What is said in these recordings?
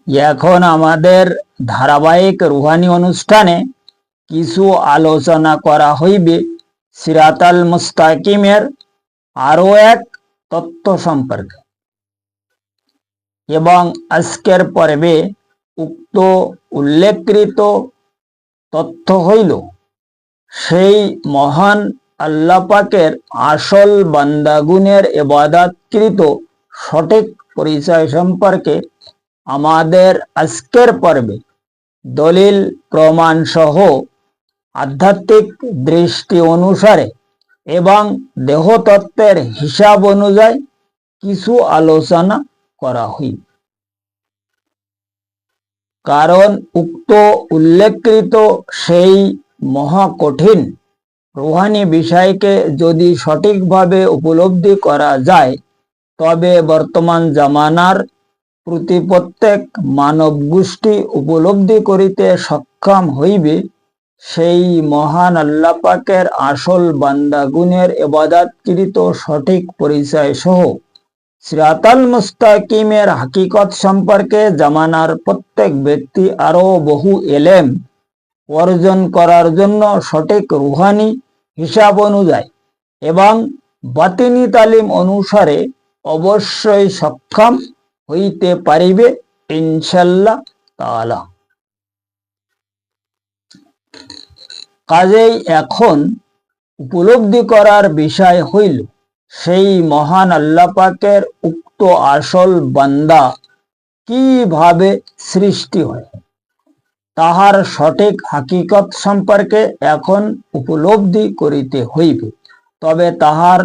এখন আমাদের ধারাবাহিক রুহানি অনুষ্ঠানে কিছু আলোচনা করা হইবে সিরাতাল মুস্তাকিমের আরো এক তত্ত্ব সম্পর্কে। এবং আজকের পর্বে উক্ত উল্লেখকৃত তথ্য হইল সেই মহান আল্লাহ পাকের আসল বান্দাগুনের ইবাদতকৃত সঠিক পরিচয় সম্পর্কে আমাদের আজকের পর্বে দলিল প্রমাণ সহ আধ্যাত্মিক দৃষ্টি অনুসারে এবং দেহতত্ত্বের হিসাব অনুযায়ী কিছু আলোচনা করা হইবে। কারণ উক্ত উল্লেখকৃত সেই মহাকঠিন রুহানি বিষয়কে যদি সঠিকভাবে উপলব্ধি করা যায়, তবে বর্তমান জামানার প্রতি প্রত্যেক মানব গোষ্ঠী উপলব্ধি করিতে সক্ষম হইবে সেই মহান আল্লাহ পাকের আসল বান্দাগুনের ইবাদতকৃত সঠিক পরিচয় সহ সিরাতাল মুস্তাকিমের হাকিকত সম্পর্কে জামানার প্রত্যেক ব্যক্তি আরো বহু এলেম অর্জন করার জন্য সঠিক রুহানি হিসাব অনুযায়ী এবং বাতিনি তালিম অনুসারে অবশ্যই সক্ষম হইতে পারিবে ইনশাআল্লাহ তাআলা। কাজেই এখন উপলব্ধি করার বিষয় হইল সেই মহান আল্লাহ পাকের উক্ত আসল বান্দা কিভাবে সৃষ্টি হয় তাহার সঠিক হাকিকত সম্পর্কে এখন উপলব্ধি করিতে হইবে। তবে তাহার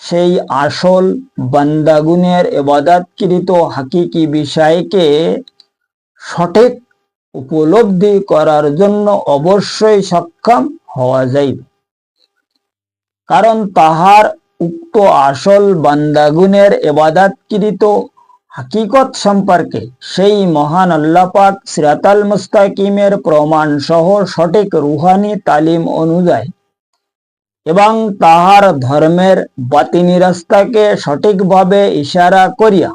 সেই আসল বান্দাগুনের ইবাদতকৃত হাকিকি বিষয়কে সঠিক উপলব্ধি করার জন্য অবশ্যই সক্ষম হওয়া যাইবে। কারণ তাহার উক্ত আসল বান্দাগুনের ইবাদতকৃত হাকিকত সম্পর্কে সেই মহান আল্লাহ পাক সিরাতাল মুস্তাকিমের প্রমাণ সহ সঠিক রুহানি তালিম অনুযায়ী এবং তাহার ধর্মের বাতিনি রাস্তাকে সঠিকভাবে ইশারা করিয়া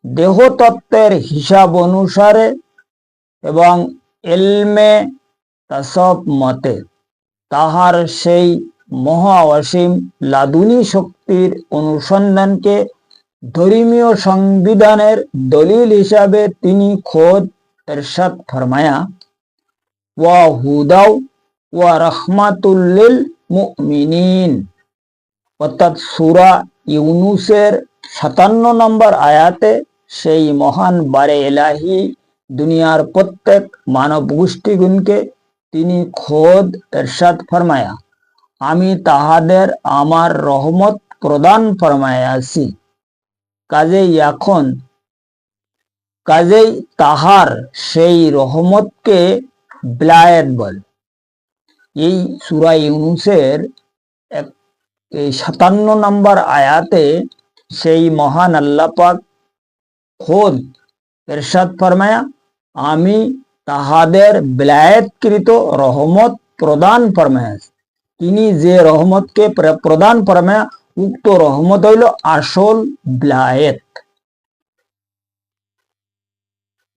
দেহতত্ত্বের হিসাব অনুসারে এবং ইলমে তাসাউফ মতে তাহার সেই মহা অসীম লাদুনী শক্তির অনুসন্ধানকে ধর্মীয় সংবিধানের দলিল হিসাবে তিনি খোদ ইরশাদ ফরমায়া ওয়া হুদাও ওয়া রাহমাতুল লিল মুমিনিন, অর্থাৎ সূরা ইউনুসের 57 নম্বর আয়াতে সেই মহান বারে ইলাহি দুনিয়ার প্রত্যেক মানব গোষ্ঠীগুণকে তিনি খোদ ইরশাদ ফরমায়া আমি তাহাদের আমার রহমত প্রদান ফরমায়াছি। কাজেই তাহার সেই রহমতকে বিলায়েত বলে। এই সূরা ইউনুসের 57 নম্বর আয়াতে সেই মহান আল্লাহ পাক খোদ ইরশাদ ফরমায়া আমি তাহাদের বিলায়েতকৃত রহমত প্রদান ফরমায়াছি। তিনি যে রহমতকে প্রদান ফরমায়া উক্ত রহমত হইল আসল বিলায়েত।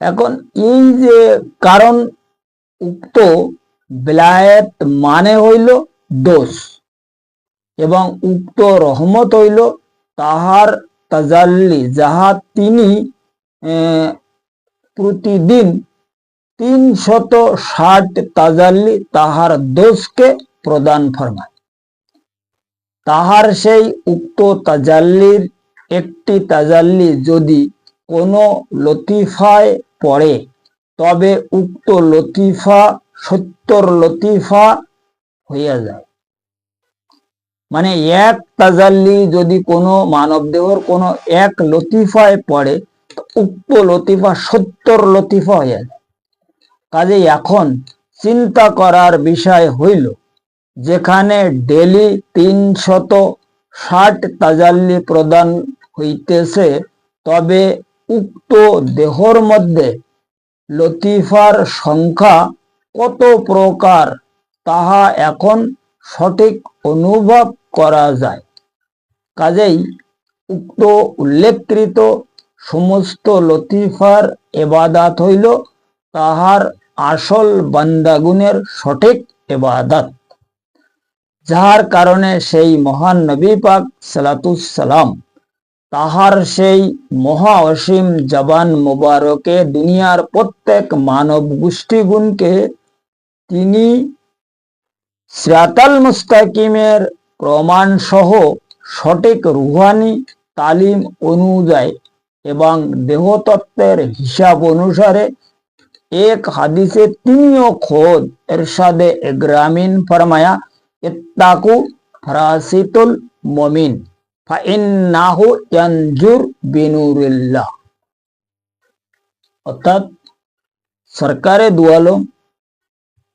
এখন এই যে কারণ উক্ত বিলায়েত মানে হইল দোষ এবং উক্ত রহমত হইল তাহার তাজাল্লি, যাহা তিনি প্রতিদিন 360 তাজাল্লি তাহার দোষকে প্রদান ফরমায়। তাহার সেই উক্ত তাজাল্লির একটি তাজাল্লি যদি কোনো লতিফায় পড়ে, তবে উক্ত লতিফা 70 লতিফা হইয়া যায়। মানে এক তাজাল্লি যদি কোনো মানব দেহর কোনো এক লতিফায় পড়ে, উক্ত লতিফা 70 লতিফা হইয়া যায়। কাজে এখন চিন্তা করার বিষয় হইল যেখানে ডেলি 360 তাজাল্লি প্রদান হইতেছে, তবে উক্ত দেহর মধ্যে লতিফার সংখ্যা কত প্রকার তাহা এখন সঠিক অনুভব করা যায়। কাজেই উক্ত উল্লেখকৃত সমস্ত লতিফার ইবাদত হইল তাহার আসল বান্দাগুনের সঠিক ইবাদত, যাহার কারণে সেই মহান নবী পাক সালাতুস সালাম তাহার সেই মহা অসীম জবান মুবারকে দুনিয়ার প্রত্যেক মানব গোষ্ঠীগুণকে তিনি সিরাতাল মুস্তাকিমের প্রমাণ সহ সঠিক রুহানি তালিম অনুযায়ী এবং দেহতত্ত্বের হিসাব অনুসারে এক হাদিসে তিনিও খোদ এরশাদে গ্রামীণ ফরমায়া, ইত্তাকু ফরাসিতুল মুমিন ফাইন্নাহু ইয়ানজুর বিনুরিল্লাহ। অর্থাৎ সরকারে দুয়ালম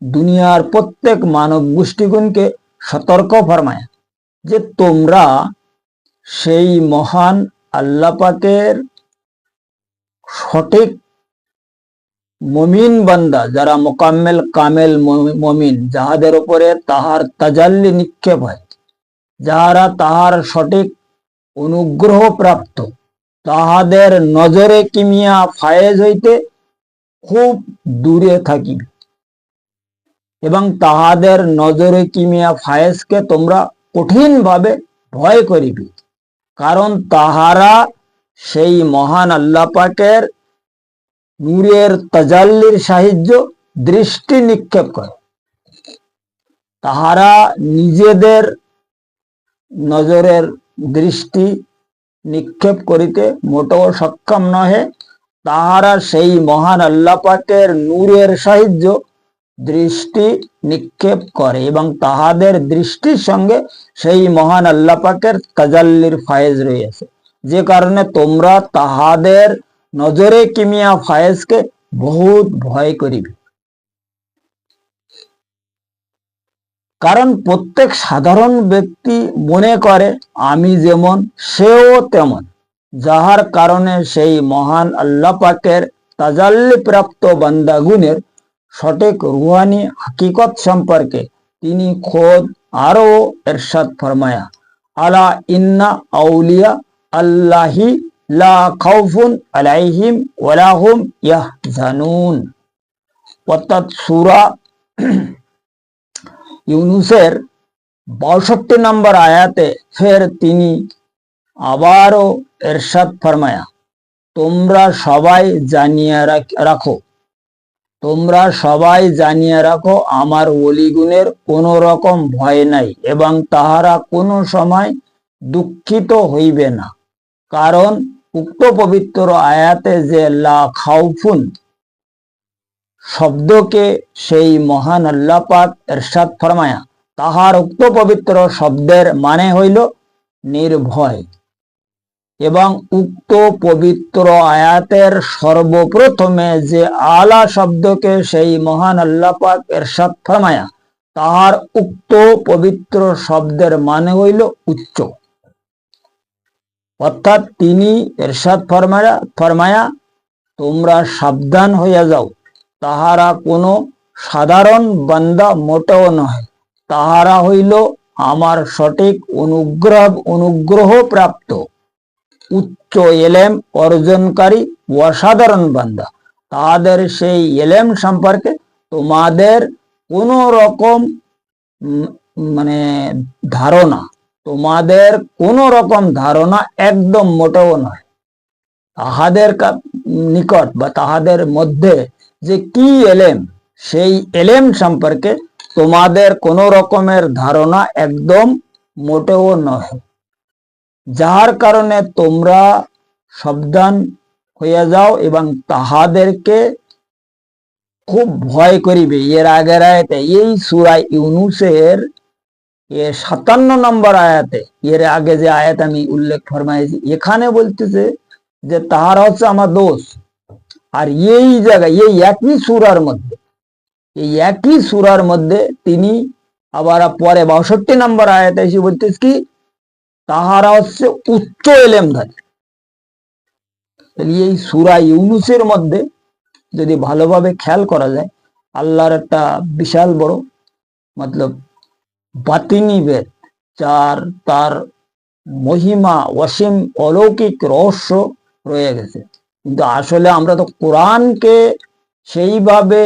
দুনিয়ার প্রত্যেক মানব গোষ্ঠীগুণকে সতর্ক ফরমায়া যে তোমরা সেই মহান আল্লাহ পাকের সঠিক মুমিন বান্দা, যারা মোকাম্মেল কামেল মুমিন, যাহাদের উপরে তাহার তাজাল্লি নিক্ষেপ হয়, যাহারা তাহার সঠিক অনুগ্রহ প্রাপ্ত, তাহাদের নজরে কিমিয়া ফায়েজ হইতে খুব দূরে থাকিবে এবং তাহাদের নজরে কিমিয়া ফায়েজকে তোমরা কঠিন ভাবে ভয় করিবে, কারণ তাহারা সেই মহান আল্লাহ পাকের নূরের তাজাল্লির সাহায্য দৃষ্টি নিক্ষেপ করে। তাহারা নিজেদের নজরের দৃষ্টি নিক্ষেপ করিতে মোটেও সক্ষম নহে, তাহারা সেই মহান আল্লাহ পাকের নূরের সাহায্য দৃষ্টি নিক্ষেপ করে এবং তাহাদের দৃষ্টির সঙ্গে সেই মহান আল্লাহ পাকের তাজাল্লির ফায়েজ রয়েছে, যে কারণে তোমরা তাহাদের নজরে কিমিয়া ফায়েজকে বহুত ভয় করিবে। কারণ প্রত্যেক সাধারণ ব্যক্তি মনে করে আমি যেমন সেও তেমন, যাহার কারণে সেই মহান আল্লাহ পাকের তাজাল্লি প্রাপ্ত বান্দাগুনের সঠিক রুহানি হাকিকত সম্পর্কে তিনি খোদ আরো ইরশাদ ফরমায়া, আলা ইন্না আউলিয়া আল্লাহি লা খাউফুন আলাইহিম ওয়ালা হুম ইয়াহজানুন। অর্থাৎ সূরা ইউনুসের ৬২ নম্বর আয়াতে ফের তিনি আবারও ইরশাদ ফরমায়া, তোমরা সবাই জানিয়ে রাখো, তোমরা সবাই জানিয়ে রাখো আমার ওলিগুণের কোনো রকম ভয় নাই এবং তাহারা কোনো সময় দুঃখিত হইবে না। কারণ উক্ত পবিত্র আয়াতে যে লা খাউফুন শব্দকে সেই মহান আল্লাহ পাক ইরশাদ ফরমায়া, তাহার উক্ত পবিত্র শব্দের মানে হইল নির্ভয় এবং উক্ত পবিত্র আয়াতের সর্বপ্রথমে যে আলা শব্দকে সেই মহান আল্লাহ পাক ইরশাদ ফরমায়া, তাহার উক্ত পবিত্র শব্দের মানে হইল উচ্চ। অর্থাৎ তিনি ইরশাদ ফরমায়া তোমরা সাবধান হইয়া যাও, তাহারা কোনো সাধারণ বান্দা মোটেও নয়, তাহারা হইল আমার সঠিক অনুগ্রহ প্রাপ্ত উচ্চ এলেম অর্জনকারী অসাধারণ বান্দা। তাদের সেই এলেম সম্পর্কে তোমাদের কোনো রকম তোমাদের কোনো রকম ধারণা একদম মোটেও নয়। তাহাদের নিকট বা তাহাদের মধ্যে যে কি এলেম, সেই এলেম সম্পর্কে তোমাদের কোনো রকমের ধারণা একদম মোটেও নয়, যাহার কারণে তোমরা সাবধান হইয়া যাও এবং তাহাদেরকে খুব ভয় করিবে। এর আগের আয়াতে এই সূরা ইউনুসের ৫৭ নম্বর আয়াতে, এর আগে যে আয়াত আমি উল্লেখ ফরমাইছি, এখানে বলতেছে যে তাহারা হচ্ছে আমার দোষ। আর এই জায়গায় এই একই সূরার মধ্যে তিনি আবার পরে ৬২ নম্বর আয়াতে এসে বলতেছে কি, তাহারা হচ্ছে উচ্চ এলেমধারী। এই সূরা ইউনুসের মধ্যে যদি ভালোভাবে খেয়াল করা যায়, আল্লাহর একটা বিশাল বড় বাতিনি বেদ, তার মহিমা অসীম অলৌকিক রহস্য রয়ে গেছে। কিন্তু আসলে আমরা তো কোরআনকে সেইভাবে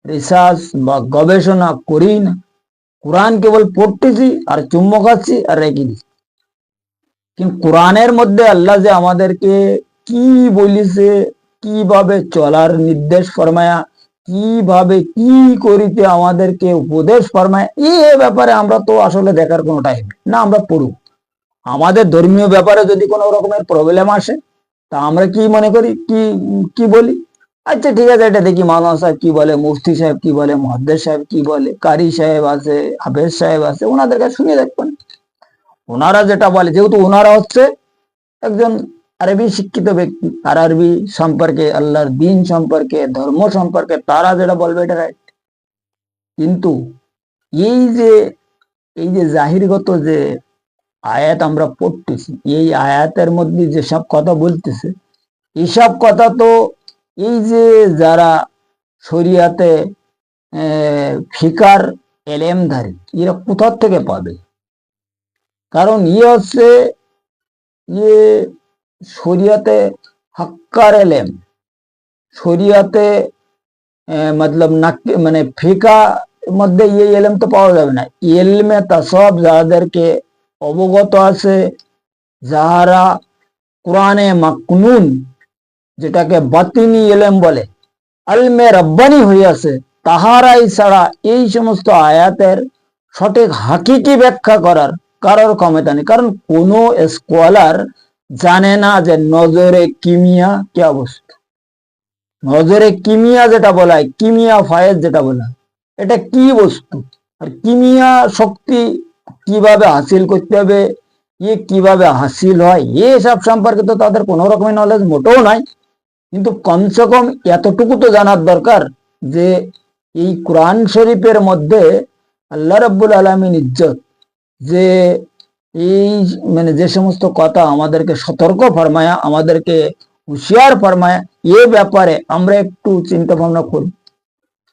রিসার্চ বা গবেষণা করি না। কোরআন কেবল পড়তেছি আর চুম্বক খাচ্ছি আর রেখে দিচ্ছি। কিন্তু কোরআনের মধ্যে আল্লাহ যে আমাদেরকে কি বলিছে, কিভাবে চলার নির্দেশ ফরমায়া, কিভাবে কি করিতে আমাদেরকে উপদেশ ফরমায়, এই ব্যাপারে আমরা তো আসলে দেখার কোনো টাইম না। আমরা পড়ব, আমাদের ধর্মীয় ব্যাপারে যদি কোনো রকমের প্রবলেম আসে তা আমরা কি মনে করি, কি কি বলি, আচ্ছা ঠিক আছে এটা দেখি মাওলানা সাহেব কি বলে, মুফতি সাহেব কি বলে, মুহাদ্দিস সাহেব কি বলে, কারি সাহেব আছে, হাফেজ সাহেব আছে, ওনাদের কাছে শুনে দেখবেন। ওনারা যেটা বলে, যেহেতু ওনারা হচ্ছে একজন আরবি শিক্ষিত ব্যক্তি, আর আরবি সম্পর্কে, আল্লাহর দিন সম্পর্কে, ধর্ম সম্পর্কে তারা যেটা বলবে এটা রাইট। কিন্তু এই যে জাহিরগত যে আয়াত আমরা পড়তেছি, এই আয়াতের মধ্যে যেসব কথা বলতেছে, এইসব কথা তো এই যে যারা শরিয়াতে ফিকার এলেমধারী, এরা কোথার থেকে পাবে? কারণ হচ্ছে ইয়ে শরিয়াতে হাক্কার এলেম, শরিয়াতে মতলব মানে ফিকা মধ্যে এই এলেম তো পাওয়া যাবে না। এলমে তাসব যাদেরকে অবগত আছে, যাহারা কোরআনে মাকনুন, যেটাকে বাতিনি এলেম বলে, আলমে রব্বানি হইয়াছে, তাহারাই ছাড়া এই সমস্ত আয়াতের সঠিক হাকিকি ব্যাখ্যা করার কারোর ক্ষমতা নেই। কারণ কোন স্কলার জানে না যে নজরে কিমিয়া কি অবস্থা, নজরে কিমিয়া যেটা বলা হয়, কিমিয়া ফায়েজ যেটা বলা হয়, এটা কি বস্তু, আর কিমিয়া শক্তি কিভাবে হাসিল করতে হবে, কিভাবে হাসিল হয়, এসব সম্পর্কে তো তাদের কোনো রকমের নলেজ মোটেও নাই। কিন্তু কমসে কম এতটুকু তো জানার দরকার যে এই কোরআন শরীফের মধ্যে আল্লাহ রাব্বুল আলামিন ইজ্জত যে এই মানে যে সমস্ত কথা আমাদেরকে সতর্ক ফরমায়া, আমাদেরকে হুঁশিয়ার ফরমায়া, এ ব্যাপারে আমরা একটু চিন্তা ভাবনা করি।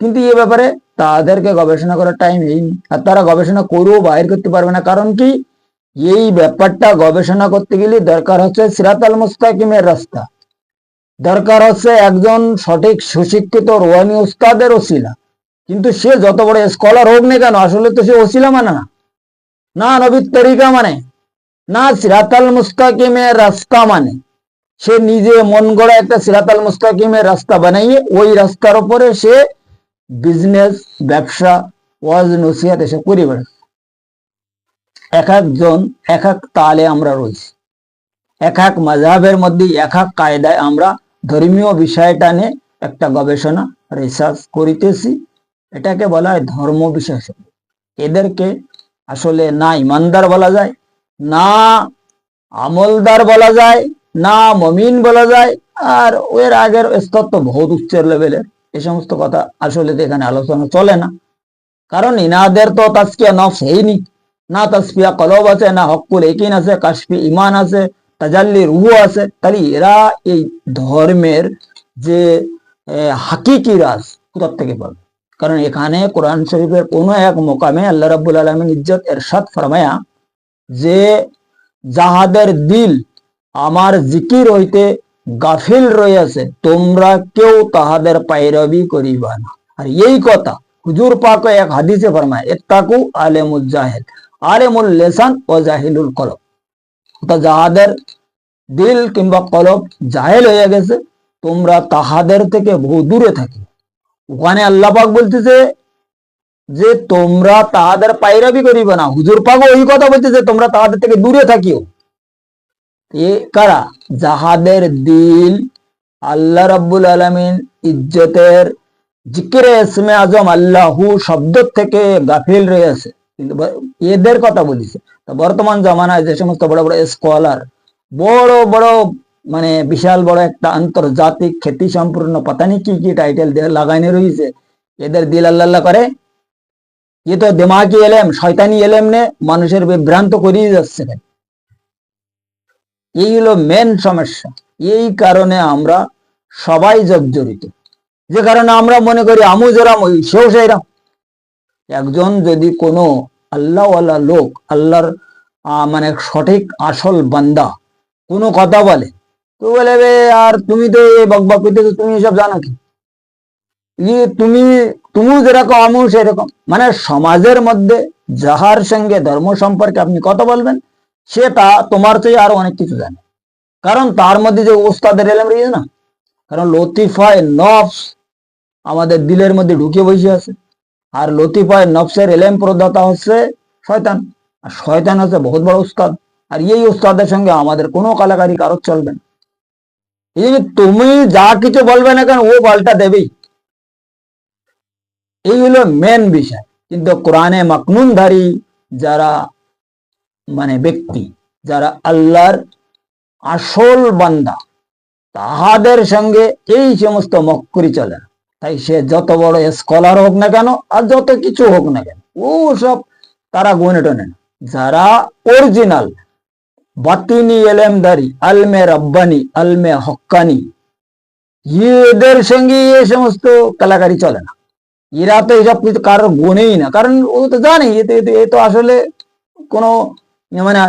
কিন্তু এ ব্যাপারে তাদেরকে গবেষণা করার টাইম হয়নি, আর তারা গবেষণা করেও বাইর করতে পারবে না। কারণ কি, এই ব্যাপারটা গবেষণা করতে গেলে দরকার হচ্ছে সিরাতাল মুস্তাকিমের রাস্তা, দরকার হচ্ছে একজন সঠিক সুশিক্ষিত রোহানি উস্তাদের ওসিলা। কিন্তু সে যত বড় স্কলার হোক না কেন, আসলে তো সে ওসিলা মানে না, না নবীর তরিকা মানে, না সিরাতাল মুস্তাকিমের রাস্তা মানে। সে নিজে মন গড়া একটা সিরাতাল মুস্তাকিমের রাস্তা বানাইয়ে ওই রাস্তার উপরে সে বিজনেস, ব্যবসা, ওয়াজ নসিহত এসব করে বেড়াচ্ছে। এক একজন এক এক তালে আমরা রয়েছি, এক এক মাযহাবের মধ্যে এক এক কায়দায় আমরা ধর্মীয় বিষয়টা নিয়ে একটা গবেষণা রিসার্চ করিতেছি। এটাকে বলা হয় ধর্ম বিশেষজ্ঞ। এদেরকে আসলে না ইমানদার বলা যায়, না আমলদার বলা যায়, না মমিন বলা যায়। আর এর আগের স্তর তো বহুত উচ্চের লেভেলের, এই সমস্ত কথা আসলে এখানে আলোচনা চলে না। কারণ ইনাদের তো তাজকিয়া নফস হয়নি, না তাসফিয়া কলব আছে, না হকুল ইকিন আছে, কাশফি ইমান আছে, তাজাল্লি রুহ আছে। তাহলে এরা এই ধর্মের যে হাকিকি রাজ কোথার থেকে পাবে? কারণ এখানে কোরআন শরীফের কোনো এক মোকামে আল্লাহ রাব্বুল আলামিন ইজ্জত এরশাদ ফরমায়া যে যাহাদের দিল আমার জিকির হইতে গাফিল রয়েছে, তোমরা কেউ তাহাদের পায়রবি করিবা না। আর এই কথা হুজুর পাক এক হাদিসে ফরমায়, ইত্তাকু আলেমুল জাহেল, আলেমুল লিসান ও জাহিলুল কলব। যাহাদের দিল কিংবা কলব জাহেল হয়ে গেছে, তোমরা তাহাদের থেকে বহু দূরে থাকি। ওখানে আল্লাহ পাক বলতেছে যে তোমরা তাহাদের পায়রাবি করিবে না। হুজুর পাক ওই কথা বলতেছে তোমরা তাহাদের থেকে দূরে থাকিও। এ কারা? যাহাদের দিল আল্লাহ রাব্বুল আলামিন ইজ্জতের জিকিরে ইসমে আজম আল্লাহু শব্দ থেকে গাফিল রয়েছে, কিন্তু এদের কথা বলিছে। তো বর্তমান জামানায় যে সমস্ত বড় বড় স্কলার, বড় বড় মানে বিশাল বড় একটা আন্তর্জাতিক খ্যাতি সম্পূর্ণ পাতানি কি কি টাইটেল লাগাইনে রয়েছে, এদের দিল আল্লাহ করে। এ তো দিমাগি এলেম, শয়তানি এলেম নে মানুষের বিভ্রান্ত করিয়ে যাচ্ছে। এই হলো মেন সমস্যা। এই কারণে আমরা সবাই জর্জরিত, যে কারণে আমরা মনে করি আমু যেরাম সেও সেইরাম। একজন যদি কোনো আল্লাহওয়ালা লোক, আল্লাহর মানে সঠিক আসল বান্দা কোনো কথা বলে, তো বলে বে আর তুমি তো এই বকবক করতেছো, তুমি এসব জানো কি? তুমিও যেরকম আমিও সেরকম। মানে সমাজের মধ্যে যাহার সঙ্গে ধর্ম সম্পর্কে আপনি কথা বলবেন, সে তা তোমার চেয়ে আরো অনেক কিছু জানে। কারণ তার মধ্যে যে ওস্তাদের এলেম রয়েছে না, কারণ লতিফায় নফস আমাদের দিলের মধ্যে ঢুকে বসে আছে। আর লতিফায় নফসের এলেম প্রদাতা হচ্ছে শয়তান, আর শয়তান হচ্ছে বহুত বড় উস্তাদ। আর এই উস্তাদের সঙ্গে আমাদের কোনো কালাকারি কারো চলবে না। এই যে তুমি যা কিছু বলবে না কেন, ও পাল্টা দেবেই। এই হলো মেন বিষয়। কিন্তু কোরআনে মাকনুনধারী যারা মানে ব্যক্তি, যারা আল্লাহর আসল বান্দা, তাহাদের সঙ্গে এই সমস্ত মক্করি চলে না। তাই সে যত বড় স্কলার হোক না কেন, আর যত কিছু হোক না কেন, ও সব তারা গুনে টনে না। যারা অরিজিনাল বাতিনি এলেমদারি, আলমে রব্বানি, আলমে হক্কানি, এদের সঙ্গে এই সমস্ত কালাকারি চলে না। এরা তো এইসব কিছু কারোর গুনেই না, কারণ ও তো জানে এ তো আসলে কোনো মানে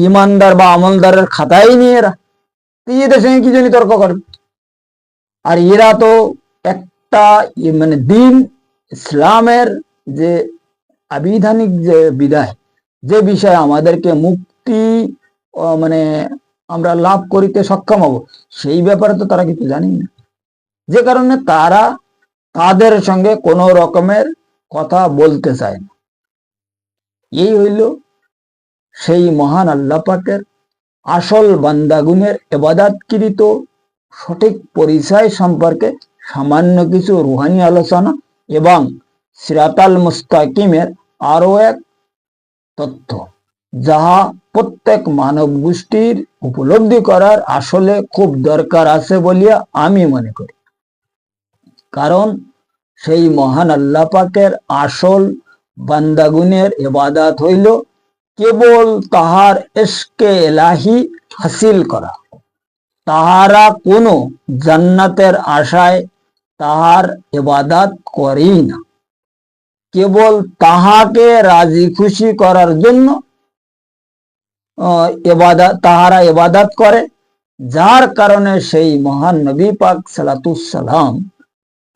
ইমানদার বা আমলদারের খাতাই নিয়ে এরা, এদের সঙ্গে কি জানি তর্ক করবে। আর এরা তো একটা মানে দিন ইসলামের যে আবিধানিক যে বিধায়, যে বিষয়ে আমাদেরকে মুক্তি মানে আমরা লাভ করিতে সক্ষম হব, সেই ব্যাপারে তো তারা কিছু জানি না। যে কারণে তারা তাদের সঙ্গে কোনো রকমের কথা বলতে চায় না। এই হইল সেই মহান আল্লাহ পাকের আসল বান্দাগুনের ইবাদতকৃত সঠিক পরিচয় সম্পর্কে সামান্য কিছু রুহানি আলোচনা এবং সিরাতাল মুস্তাকিমের আরো এক তথ্য, যাহা প্রত্যেক মানব গোষ্ঠীর উপলব্ধি করার আসলে খুব দরকার আছে বলিয়া আমি মনে করি। কারণ সেই মহান আল্লাহ পাকের আসল বান্দাগুনের ইবাদত হইল কেবল তাহার ইশকে ইলাহি হাসিল করা। তাহারা কোনো জান্নাতের আশায় তাহার ইবাদত করেই না, কেবল তাহাকে রাজি খুশি করার জন্য তাহারা ইবাদত করে। যার কারণে সেই মহান নবী পাক সালাতুসালাম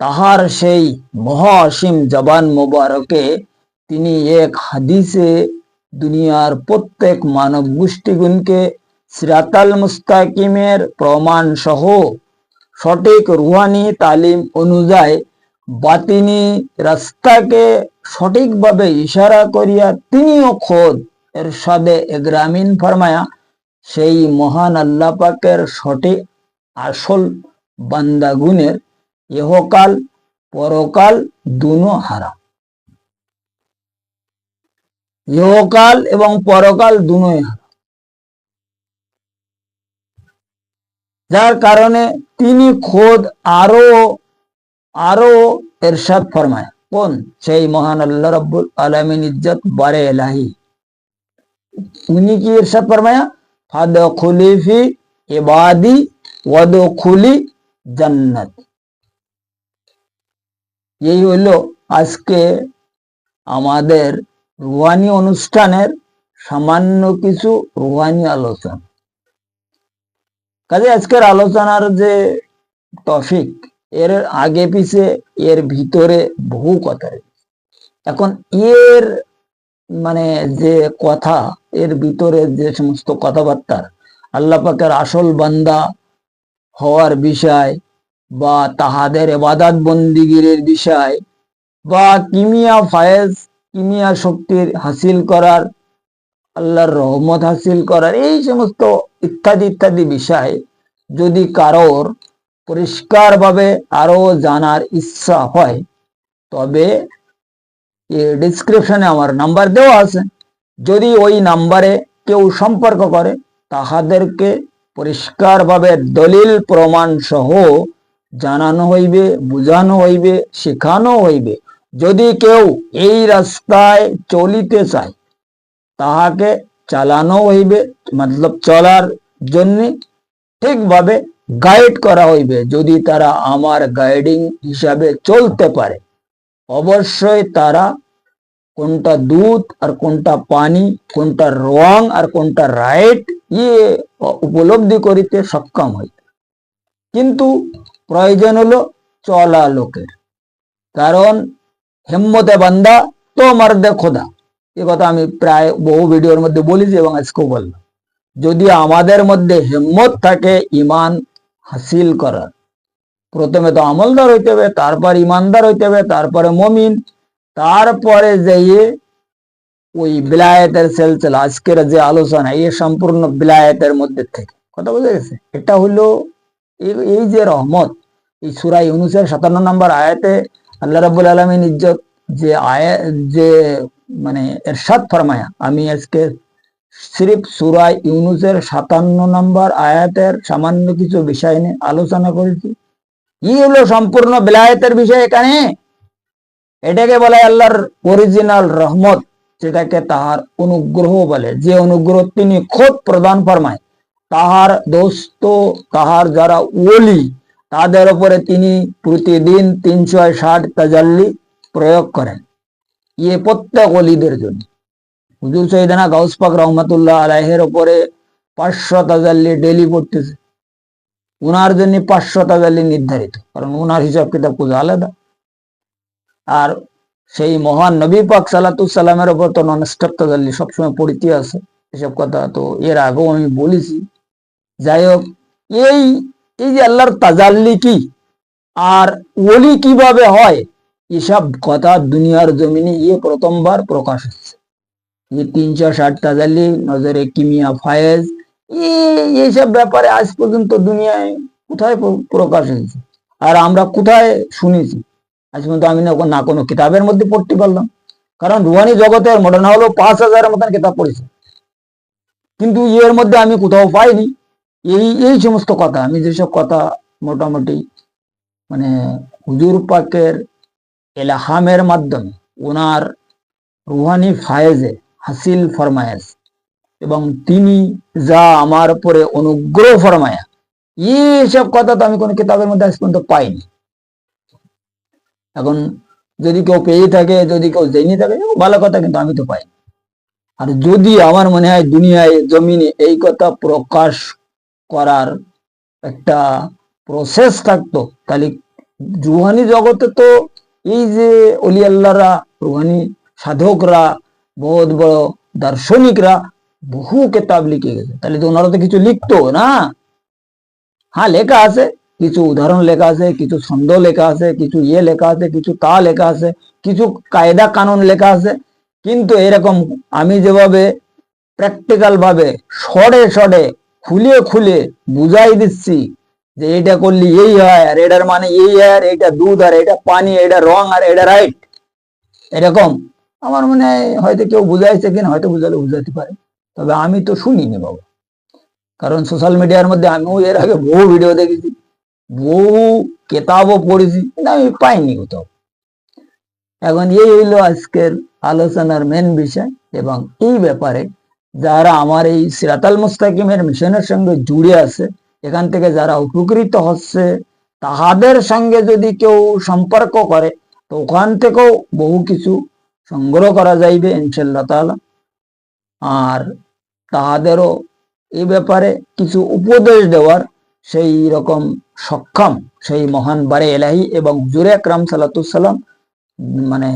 তাহার সেই মহাসীম জবান মোবারকে তিনি এক হাদিসে দুনিয়ার প্রত্যেক মানব গোষ্ঠীগুনকে সিরাতাল মুস্তাকিমের প্রমাণ সহ সঠিক রুহানি তালিম অনুযায়ী বাতিনি রাস্তাকে সঠিকভাবে ইশারা করিয়া তিনিও খোদ এরশাদে গ্রামীণ ফরমায়া সেই মহান আল্লাহ পাকের সঠিক আসল বান্দাগুনের ইহকাল পরকাল দুনো হারাম। ইহকাল এবং পরকাল দুনোই হারাম। যার কারণে তিনি খোদ আরো ইরশাদ ফরমায়, কোন সেই মহান আল্লাহ রাব্বুল আলামিন ইজ্জত বারে ইলাহি, উনি কি ইরশাদ ফরমায়া, ফাদখুলি ফি ইবাদি ওয়াদখুলি জান্নাত। এই হইল আজকে আমাদের রুহানি অনুষ্ঠানের সামান্য কিছু রুহানি আলোচনা। কাজে আজকের আলোচনার যে টপিক, এর আগে পিছে এর ভিতরে বহু কথা রয়েছে। এখন এর মানে যে কথা, এর ভিতরে যে সমস্ত কথাবার্তা আল্লাহ পাকের আসল বান্দা হওয়ার বিষয়, বা তাহাদের ইবাদত বন্দিগির বিষয়, বা কিমিয়া ফায়েজ, কিমিয়া শক্তির হাসিল করার, আল্লাহর রহমত হাসিল করার, এই সমস্ত ইত্যাদি ইত্যাদি বিষয় যদি কারোর পরিষ্কারভাবে আরো জানার ইচ্ছা হয়, তবে ডিসক্রিপশনে আমার নাম্বার দেওয়া আছে। যদি ওই নাম্বারে কেউ সম্পর্ক করে, তাহাদেরকে পরিষ্কারভাবে দলিল প্রমাণ সহ জানানো হইবে, বুঝানো হইবে, শেখানো হইবে। যদি কেউ এই রাস্তায় চলিতে চায়, তাহাকে চালানো হইবে, মতলব চলার জন্য ঠিকভাবে গাইড করা হইবে। যদি তারা আমার গাইডিং হিসাবে চলতে পারে, অবশ্যই তারা কোনটা দুধ আর কোনটা পানি, কোনটা রং আর কোনটা রাইট, উপলব্ধি করিতে সক্ষম হয়। কিন্তু প্রয়োজন হলো চলা লোকের। কারণ হিম্মতে বান্দা তো মার্দে খোদা, এ কথা আমি প্রায় বহু ভিডিওর মধ্যে বলেছি এবং আজকেও বললাম। যদি আমাদের মধ্যে হিম্মত থাকে ইমান হাসিল করার, প্রথমে তো আমলদার হইতে হবে, তারপর ইমানদার হইতে হবে, তারপরে মমিন, তারপরে যেয়ে ওই বিলায়েতের সিলসিলা আজকের যে আলোচনা, এই সম্পূর্ণ বিলায়েতের মধ্যে থেকে। কথা বুঝা গেছে? এটা হইলো এই যে রহমত, এই সূরা ইউনূসের 57 নম্বর আয়াতে আল্লাহ রাব্বুল আলামিন ইজ্জত যে আয়াত যে মানে ইরশাদ ফরমায়া, আমি আজকে সিরিফ সূরা ইউনূসের 57 নম্বর আয়াতের সামান্য কিছু বিষয় নিয়ে আলোচনা করেছি। এই হলো সম্পূর্ণ বিলায়েতের বিষয়। এখানে এটাকে বলে আল্লাহর অরিজিনাল রহমত, যেটাকে তাহার অনুগ্রহ বলে। যে অনুগ্রহ তিনি খোদ প্রদান ফরমায়, তাহার দোস্ত, তাহার যারা ওলি, তাদের উপরে তিনি প্রতিদিন 360 তাজাল্লি প্রয়োগ করেন। ইয়ে প্রত্যেক ওলিদের জন্য। হুজুর সৈয়দনা গাউস পাক রহমাতুল্লাহ আলাইহির উপরে 500 তাজাল্লি ডেইলি পড়তেছে। উনার জন্য 500 তাজাল্লি নির্ধারিত, কারণ উনার হিসাব কিতাব খুব আলাদা। আর সেই মহান নবী পাক সাল্লাল্লাহু সাল্লামের উপর তো ননস্টপ তাজাল্লি সবসময় পড়তে আছে। এসব কথা তো এর আগেও আমি বলেছি। যাই হোক, এই এই যে আল্লাহর তাজাল্লি কি আর ওলি কিভাবে হয়, এসব কথা দুনিয়ার জমিনে প্রথমবার প্রকাশ হচ্ছে। যে 360 তাজাল্লি, নজরে কিমিয়া, ফায়েজ, এইসব ব্যাপারে আজ পর্যন্ত দুনিয়ায় কোথায় প্রকাশ হয়েছে আর আমরা কোথায় শুনেছি? আজ পর্যন্ত আমি না কোনো কিতাবের মধ্যে পড়তে পারলাম। কারণ রুহানি জগতের মোটানা হলো 5000-এর মতন কিতাব পড়েছে, কিন্তু এর মধ্যে আমি কোথাও পাইনি এই সমস্ত কথা। আমি যেসব কথা মোটামুটি মানে হুজুর পাকের ইলহামের মাধ্যমে ওনার রুহানি ফায়েজে হাসিল ফরমায়েজ, এবং তিনি যা আমার উপরে অনুগ্রহ ফরমায়া, এইসব কথা তো আমি কোনো কিতাবের মধ্যে আজ পর্যন্ত পাইনি। এখন যদি কেউ পেয়ে থাকে, যদি কেউ জেনে থাকে, ভালো কথা, কিন্তু আমি তো পাইনি। আর যদি আমার মনে হয় দুনিয়ায় জমিনে এই কথা প্রকাশ করার একটা প্রসেস থাকতো, তাহলে রুহানি জগতে তো এই যে অলি আল্লাহরা, রুহানি সাধকরা, বহুত বড় দার্শনিকরা বহু কিতাব লিখে গেছে। তাহলে তো ওনারা তো কিছু লিখতো না? হ্যাঁ, লেখা আছে, কিছু উদাহরণ লেখা আছে, কিছু ছন্দ লেখা আছে, কিছু লেখা আছে, কিছু তা লেখা আছে, কিছু কায়দা কানুন লেখা আছে। কিন্তু এরকম আমি যেভাবে প্র্যাকটিক্যাল ভাবে সরে সরে খুলে খুলে বুঝাই দিচ্ছি যে এটা করলে এই হয়, আর এটার মানে এই, আর এটা দুধ, আর এটা পানি, এটা রং, আর এটা রাইট, এরকম আমার মনে হয় হয়তো কেউ বুঝাইছে কিনা, হয়তো বুঝালে বুঝাতে পারে, তবে আমি তো শুনিনি বাবা। কারণ সোশ্যাল মিডিয়ার মধ্যে আমিও এর আগে বহু ভিডিও দেখেছি, বহু কেতাবও পড়েছি, কিন্তু আমি পাইনি কোথাও। এখন এই হইলো আজকের আলোচনার মেন বিষয়। এবং এই ব্যাপারে যারা আমার এই সিরাতাল মুস্তাকিমের মিশনের সঙ্গে জুড়ে আছে, এখান থেকে যারা উপকৃত হচ্ছে, তাহাদের সঙ্গে যদি কেউ সম্পর্ক করে, তো ওখান থেকেও বহু কিছু সংগ্রহ করা যাইবে ইনশাআল্লাহ তাআলা। আর তাহাদেরও এই ব্যাপারে কিছু উপদেশ দেওয়ার সেই রকম সক্ষম সেই মহান বারে এলাহি এবং হুজুরে আকরাম সাল্লাল্লাহু সাল্লাম মানে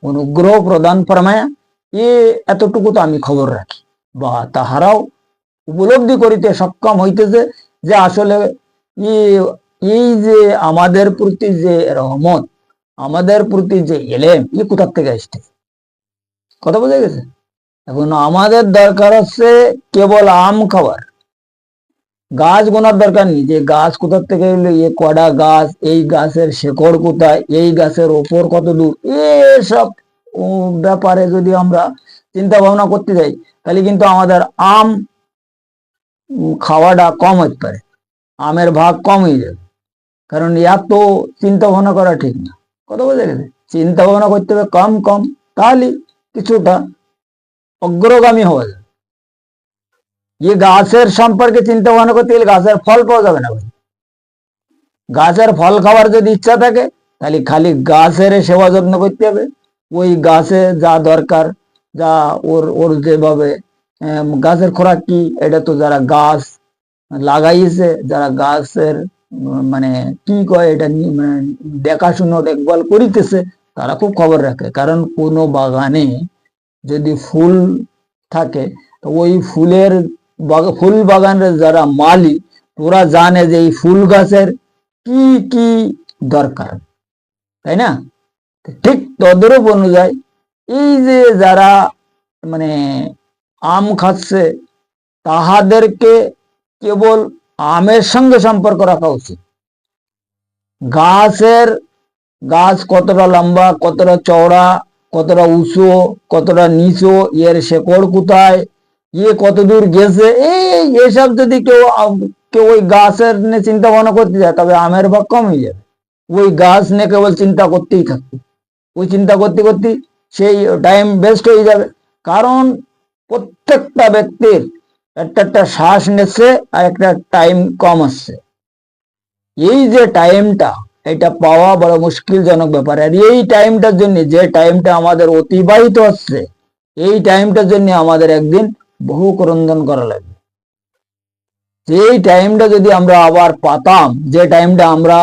অনুগ্রহ প্রদান ফরমায়া, এতটুকু তো আমি খবর রাখি, বা তাহারাও উপলব্ধি করিতে সক্ষম হইতেছে যে আসলে এই যে আমাদের প্রতি যে রহমত, আমাদের প্রতি যে এলেম, কোথার থেকে আসছে। কথা বোঝা গেছে? এখন আমাদের দরকার হচ্ছে কেবল আম খাবার, গাছ গোনার দরকার নেই যে গাছ কোথার থেকে এলো, কড়া গাছ, এই গাছের শেকড় কোথায়, এই গাছের ওপর কত দূর, এসব ব্যাপারে যদি আমরা চিন্তা ভাবনা করতে যাই, তাহলে কিন্তু আমাদের আম খাওয়াটা কম হতে পারে, আমের ভাগ কম হয়ে যাবে। কারণ এত চিন্তা ভাবনা করা ঠিক না। কথা বোঝা গেছে? চিন্তা ভাবনা করতে হবে কম কম, তাহলে কিছুটা অগ্রগামী হওয়া যায়। গাছের সম্পর্কে চিন্তা ভাবনা করতে গেলে গাছের ফল পাওয়া যাবে না ভাই। গাছের ফল খাওয়ার যদি ইচ্ছা থাকে, তাহলে খালি গাছের সেবা যত্ন করতে হবে। ওই গাছে যা দরকার, যা ওর ওর যেভাবে গাছের খোরাক কি, এটা তো যারা গাছ লাগাইছে, যারা গাছের মানে কি কয় এটা মানে দেখাশুনো দেখভাল করিতেছে, তারা খুব খবর রাখে। কারণ কোনো বাগানে যদি ফুল থাকে, তো ওই ফুল বাগানের যারা মালিক, ওরা জানে যে এই ফুল গাছের কি কি দরকার, তাই না? ঠিক তদ্রূপ অনুযায়ী এই যে যারা মানে আম খাচ্ছে, তাহাদেরকে কেবল আমের সঙ্গে সম্পর্ক রাখা উচিত। গাছ কতটা লম্বা, কতটা চওড়া, কতটা উঁচু, কতটা নিচু, এর শেকড় কোথায়, কত দূর গেছে, এসব যদি কেউ কেউ ওই গাছের নিয়ে চিন্তা ভাবনা করতে যায়, তবে আমের ভাগ কম হয়ে যাবে। ওই গাছ নিয়ে কেবল চিন্তা করতেই থাকবে, ওই চিন্তা করতে করতে সেই টাইম বেস্ট হয়ে যাবে। কারণ প্রত্যেকটা ব্যক্তির একটা শ্বাস নিচ্ছে আর একটা টাইম কম আসছে। এই যে টাইমটা, এটা পাওয়া বড় মুশকিলজনক ব্যাপার। আর এই টাইমটার জন্য, যে টাইমটা আমাদের অতিবাহিত হচ্ছে, এই টাইমটার জন্য আমাদের একদিন বহু ক্রন্দন করা লাগবে। এই টাইমটা যদি আমরা আবার পাতাম, যে টাইমটা আমরা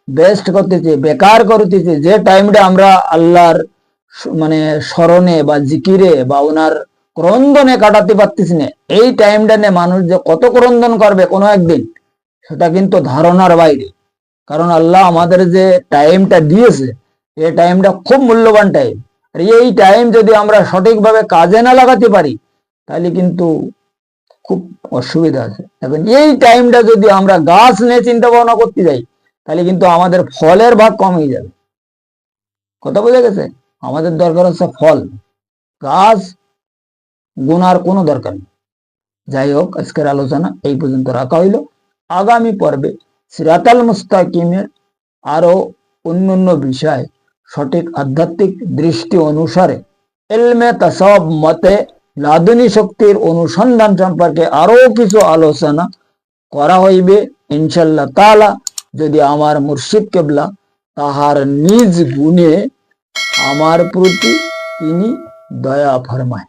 বেস্ট করতেছি, বেকার করতেছি, যে টাইমটা আমরা আল্লাহর মানে স্মরণে বা জিকিরে বা ওনার ক্রন্দনে কাটাতে পারতেছি না, এই টাইমটা নিয়ে মানুষ যে কত ক্রন্দন করবে কোনো একদিন, সেটা কিন্তু ধারণার বাইরে। কারণ আল্লাহ আমাদের যে টাইমটা দিয়েছে, এই টাইমটা খুব মূল্যবান টাইম। আর এই টাইম যদি আমরা সঠিকভাবে কাজে না লাগাতে পারি, তাহলে কিন্তু খুব অসুবিধা আছে। এখন এই টাইমটা যদি আমরা গাছ নিয়ে চিন্তা ভাবনা করতে যাই, তাহলে কিন্তু আমাদের ফলের ভাগ কমে যাবে। কথা বোঝা গেছে? আমাদের দরকার হচ্ছে ফল, গাছ গুনার কোনো দরকার নেই। যাই হোক, আজকের আলোচনা এই পর্যন্ত রাখা হইল। আগামী পর্বে সিরাতাল মুস্তাকিমের আরো অন্যান্য বিষয় সঠিক আধ্যাত্মিক দৃষ্টি অনুসারে ইলমে তাসাউফ মতে লাদুনী শক্তির অনুসন্ধান সম্পর্কে আরো কিছু আলোচনা করা হইবে ইনশাআল্লাহ তাআলা, যদি আমার মুর্শিদ কেবলা তাহার নিজ গুণে আমার প্রতি তিনি দয়া ফরমায়।